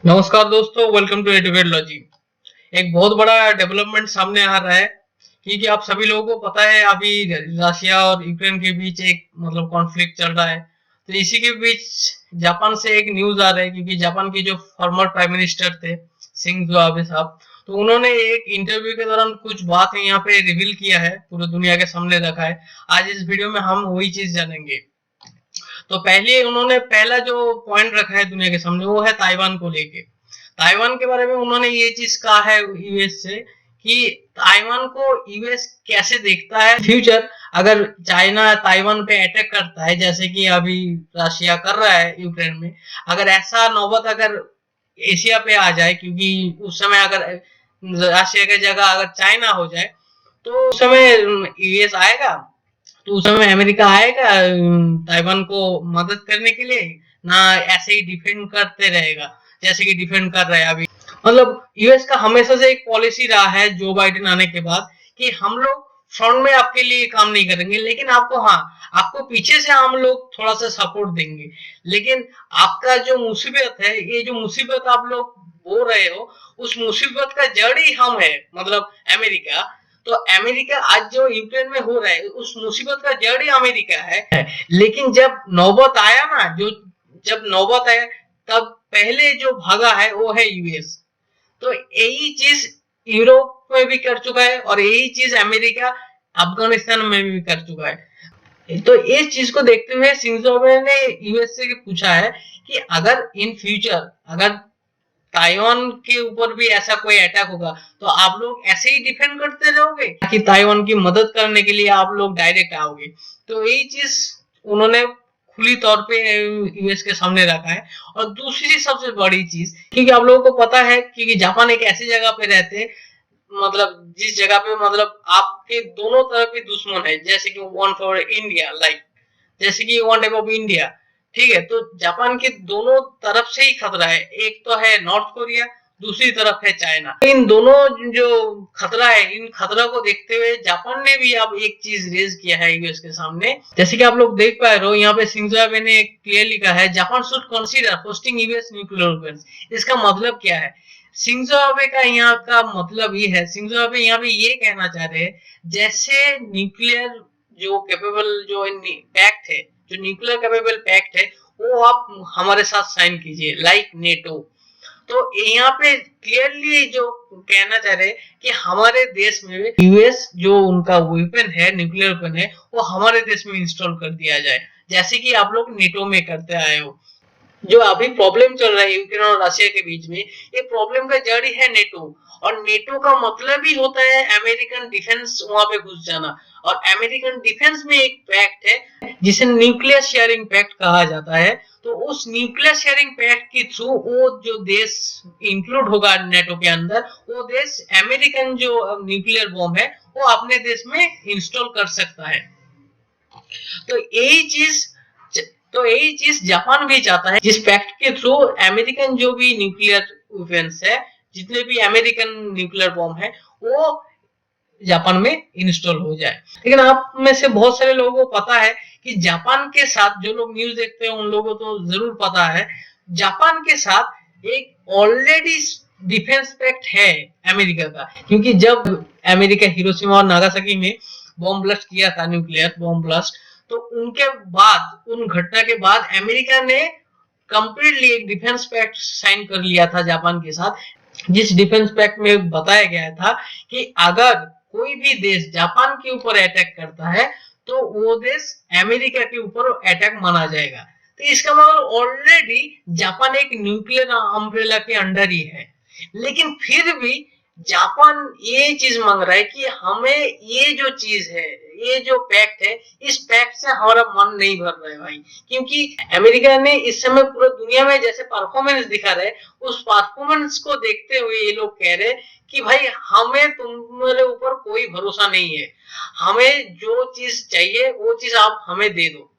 नमस्कार दोस्तों, welcome to educate logy. एक बहुत बड़ा डेवलपमेंट सामने आ रहा है क्योंकि आप सभी लोगों को पता है अभी रशिया और यूक्रेन के बीच एक कॉन्फ्लिक्ट चल रहा है। तो इसी के बीच जापान से एक न्यूज आ रहा है क्योंकि जापान के जो फॉर्मर प्राइम मिनिस्टर थे सिंजो आबे साहब, तो उन्होंने एक इंटरव्यू के दौरान कुछ बात यहाँ पे रिवील किया है, पूरी दुनिया के सामने रखा है। आज इस वीडियो में हम वही चीज जानेंगे। तो पहले उन्होंने पहला जो पॉइंट रखा है दुनिया के सामने वो है ताइवान को लेके। ताइवान के बारे में उन्होंने ये चीज कहा है यूएस से कि ताइवान को यूएस कैसे देखता है फ्यूचर अगर चाइना ताइवान पे अटैक करता है, जैसे कि अभी रशिया कर रहा है यूक्रेन में। अगर ऐसा नौबत अगर एशिया पे आ जाए, क्योंकि उस समय अगर रशिया की जगह अगर चाइना हो जाए तो उस समय यूएस आएगा, तो उस समय अमेरिका आएगा ताइवान को मदद करने के लिए, ना ऐसे ही डिफेंड करते रहेगा जैसे कि डिफेंड कर रहा है अभी। यूएस का हमेशा से एक पॉलिसी रहा है जो बाइडेन आने के बाद कि हम लोग फ्रंट में आपके लिए काम नहीं करेंगे, लेकिन आपको आपको पीछे से हम लोग थोड़ा सा सपोर्ट देंगे। लेकिन आपका जो मुसीबत है, ये जो मुसीबत आप लोग बोल रहे हो, उस मुसीबत का जड़ ही हम है, अमेरिका। तो अमेरिका आज जो यूक्रेन में हो रहा है उस मुसीबत का जड़ ही अमेरिका है। लेकिन जब नौबत आया ना, जो जब नौबत आया तब पहले जो भागा है वो है यूएस। तो यही चीज यूरोप में भी कर चुका है और यही चीज अमेरिका अफगानिस्तान में भी कर चुका है। तो इस चीज को देखते हुए शिंजो आबे ने यूएस से पूछा है कि अगर इन फ्यूचर अगर ताइवान के ऊपर भी ऐसा कोई अटैक होगा तो आप लोग ऐसे ही डिफेंड करते रहोगे कि ताइवान की मदद करने के लिए आप लोग डायरेक्ट आओगे। तो यही चीज उन्होंने खुली तौर पे यूएस के सामने रखा है। और दूसरी सबसे बड़ी चीज, क्योंकि आप लोगों को पता है कि जापान एक ऐसी जगह पे रहते हैं, जिस जगह पे आपके दोनों तरफ के दुश्मन है, जैसे कि वन फॉर इंडिया, लाइक जैसे कि वन टाइप ऑफ इंडिया। ठीक है, तो जापान के दोनों तरफ से ही खतरा है, एक तो है नॉर्थ कोरिया, दूसरी तरफ है चाइना। इन दोनों जो खतरा है, इन खतरा को देखते हुए जापान ने भी अब एक चीज रेज किया है यूएस के सामने। जैसे कि आप लोग देख पा रहे हो, यहाँ पे शिंजो आबे ने क्लियरली कहा है Japan should consider hosting US nuclear weapons. इसका मतलब क्या है? शिंजो आबे का यहाँ का मतलब ये है, शिंजो आबे यहाँ पे ये कहना चाह रहे हैं जैसे न्यूक्लियर जो कैपेबल जो पैक्ट है, जो न्यूक्लियर कैपेबल पैक्ट है, वो आप हमारे साथ साइन कीजिए, लाइक नेटो। तो यहाँ पे क्लियरली जो कहना चाह रहे हैं कि हमारे देश में यूएस जो उनका वेपन है, न्यूक्लियर वेपन है, वो हमारे देश में इंस्टॉल कर दिया जाए, जैसे कि आप लोग नेटो में करते आए हो। जो अभी प्रॉब्लम चल रहा है यूक्रेन और रशिया के बीच में, ये प्रॉब्लम का जड़ ही है नेटो। और नेटो का मतलब ही होता है अमेरिकन डिफेंस वहां पे घुस जाना। और अमेरिकन डिफेंस में एक पैक्ट है जिसे न्यूक्लियर शेयरिंग पैक्ट कहा जाता है। तो उस न्यूक्लियर शेयरिंग पैक्ट के थ्रू वो जो देश इंक्लूड होगा नेटो के अंदर, वो देश अमेरिकन जो न्यूक्लियर बॉम्ब है वो अपने देश में इंस्टॉल कर सकता है। तो यही चीज जापान भी चाहता है, जिस पैक्ट के थ्रू अमेरिकन जो भी न्यूक्लियर वेपन्स है, जितने भी अमेरिकन न्यूक्लियर बॉम्ब है, वो जापान में इंस्टॉल हो जाए। लेकिन आप में से बहुत सारे लोगों को पता है कि जापान के साथ, जो लोग न्यूज देखते हैं उन लोगों को तो जरूर पता है, जापान के साथ एक ऑलरेडी डिफेंस पैक्ट है अमेरिका का। क्योंकि जब अमेरिका हिरोशिमा और नागासाकी में बॉम्ब ब्लास्ट किया था, न्यूक्लियर बॉम्ब ब्लास्ट, तो उनके बाद, उन घटना के बाद अमेरिका ने कंप्लीटली एक डिफेंस पैक्ट साइन कर लिया था जापान के साथ, जिस डिफेंस पैक्ट में बताया गया था कि अगर कोई भी देश जापान के ऊपर अटैक करता है तो वो देश अमेरिका के ऊपर अटैक माना जाएगा। तो इसका मतलब ऑलरेडी जापान एक न्यूक्लियर अम्ब्रेला के अंडर ही है। लेकिन फिर भी जापान ये चीज मांग रहा है कि हमें ये जो चीज है, ये जो पैक्ट है, इस पैक्ट से हमारा मन नहीं भर रहा है भाई। क्योंकि अमेरिका ने इस समय पूरी दुनिया में जैसे परफॉर्मेंस दिखा रहे, उस परफॉर्मेंस को देखते हुए ये लोग कह रहे कि भाई हमें तुम्हारे ऊपर कोई भरोसा नहीं है, हमें जो चीज चाहिए वो चीज आप हमें दे दो।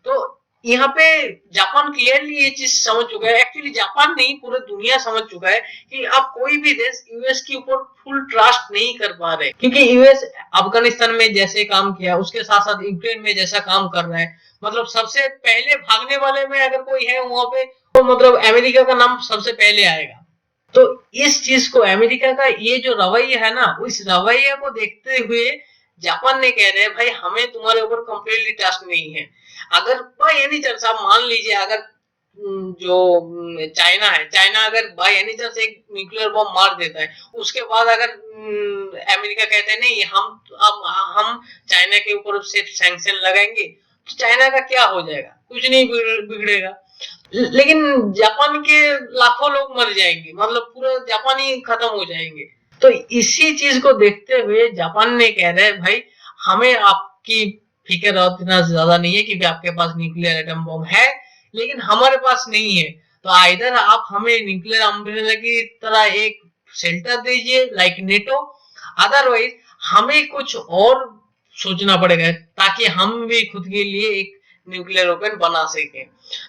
तो यहाँ पे जापान क्लियरली ये चीज समझ चुका है, एक्चुअली जापान नहीं पूरी दुनिया समझ चुका है कि आप कोई भी देश यूएस के ऊपर फुल ट्रस्ट नहीं कर पा रहे, क्योंकि यूएस अफगानिस्तान में जैसे काम किया उसके साथ साथ यूक्रेन में जैसा काम कर रहा है, मतलब सबसे पहले भागने वाले में अगर कोई है वहां पे तो मतलब अमेरिका का नाम सबसे पहले आएगा। तो इस चीज को अमेरिका का ये जो रवैया है ना, उस रवैया को देखते हुए जापान ने कह रहे हैं भाई हमें तुम्हारे ऊपर कंप्लीटली ट्रस्ट नहीं है। अगर बाय एनी चांस आप मान लीजिए अगर जो चाइना है, चाइना अगर बाय एनी चांस एक न्यूक्लियर बॉम्ब मार देता है, उसके बाद अगर अमेरिका कहते हैं नहीं हम चाइना के ऊपर सिर्फ सैंक्शन लगाएंगे, तो चाइना का क्या हो जाएगा? कुछ नहीं बिगड़ेगा। लेकिन जापान के लाखों लोग मर जाएंगे, मतलब पूरा जापान ही खत्म हो जाएंगे। तो इसी चीज को देखते हुए जापान ने कह रहे हैं भाई हमें आपकी फिक्र और इतना ज्यादा नहीं है, क्योंकि आपके पास न्यूक्लियर एटम बॉम्ब है लेकिन हमारे पास नहीं है। तो आइदर आप हमें न्यूक्लियर अम्ब्रेला की तरह एक शेल्टर दीजिए लाइक नेटो, अदरवाइज हमें कुछ और सोचना पड़ेगा ताकि हम भी खुद के लिए एक न्यूक्लियर वेपन बना सके।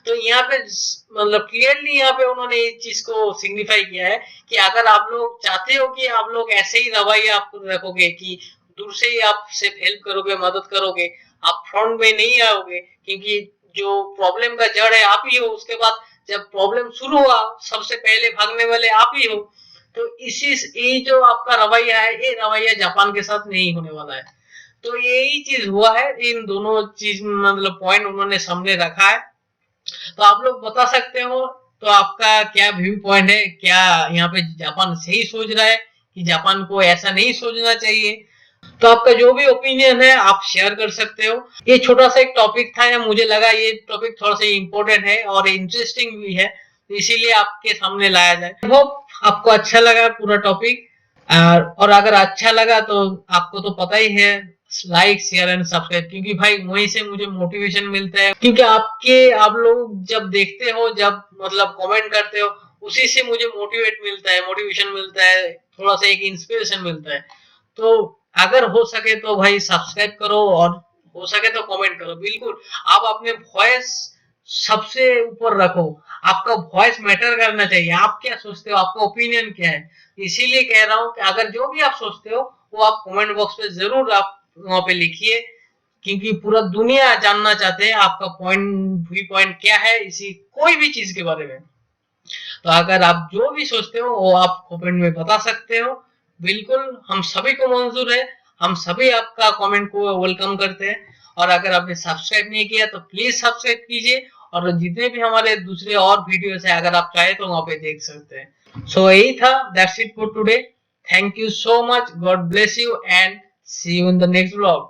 तो यहाँ पे मतलब क्लियरली यहाँ पे उन्होंने इस चीज को सिग्निफाई किया है कि अगर आप लोग चाहते हो कि आप लोग ऐसे ही रवैया आप रखोगे कि दूर से ही आप सिर्फ हेल्प करोगे, मदद करोगे, आप फ्रंट में नहीं आओगे, क्योंकि जो प्रॉब्लम का जड़ है आप ही हो, उसके बाद जब प्रॉब्लम शुरू हुआ सबसे पहले भागने वाले आप ही हो। तो इसी ये जो आपका रवैया है, ये रवैया जापान के साथ नहीं होने वाला है। तो यही चीज हुआ है, इन दोनों चीज मतलब पॉइंट उन्होंने सामने रखा है। तो आप लोग बता सकते हो तो आपका क्या व्यू पॉइंट है, क्या यहाँ पे जापान सही सोच रहा है कि जापान को ऐसा नहीं सोचना चाहिए? तो आपका जो भी ओपिनियन है आप शेयर कर सकते हो। ये छोटा सा एक टॉपिक था या मुझे लगा ये टॉपिक थोड़ा सा इम्पोर्टेंट है और इंटरेस्टिंग भी है, तो इसीलिए आपके सामने लाया जाए। होप आपको अच्छा लगा पूरा टॉपिक, और अगर अच्छा लगा तो आपको तो पता ही है लाइक शेयर एंड सब्सक्राइब, क्योंकि भाई वहीं से मुझे मोटिवेशन मिलता है, क्योंकि आप लोग जब देखते हो, जब मतलब कमेंट करते हो, उसी से मुझे मोटिवेशन मिलता है, थोड़ा सा एक इंस्पिरेशन मिलता है। तो अगर हो सके तो भाई सब्सक्राइब करो और हो सके तो कमेंट करो, बिल्कुल आप अपने वॉइस सबसे ऊपर रखो, आपका वॉइस मैटर करना चाहिए। आप क्या सोचते हो, आपका ओपिनियन क्या है? इसीलिए कह रहा हूँ कि अगर जो भी आप सोचते हो वो आप कमेंट बॉक्स पे जरूर आप वहां पे लिखिए, क्योंकि पूरा दुनिया जानना चाहते हैं आपका पॉइंट क्या है इसी कोई भी चीज के बारे में। तो अगर आप जो भी सोचते हो वो आप कमेंट में बता सकते हो, बिल्कुल हम सभी को मंजूर है, हम सभी आपका कमेंट को वेलकम करते हैं। और अगर आपने सब्सक्राइब नहीं किया तो प्लीज सब्सक्राइब कीजिए, और जितने भी हमारे दूसरे और वीडियोस है अगर आप चाहे तो वहां पे देख सकते हैं। सो यही था, that's it for today. Thank you so much, God bless you and see you in the next vlog.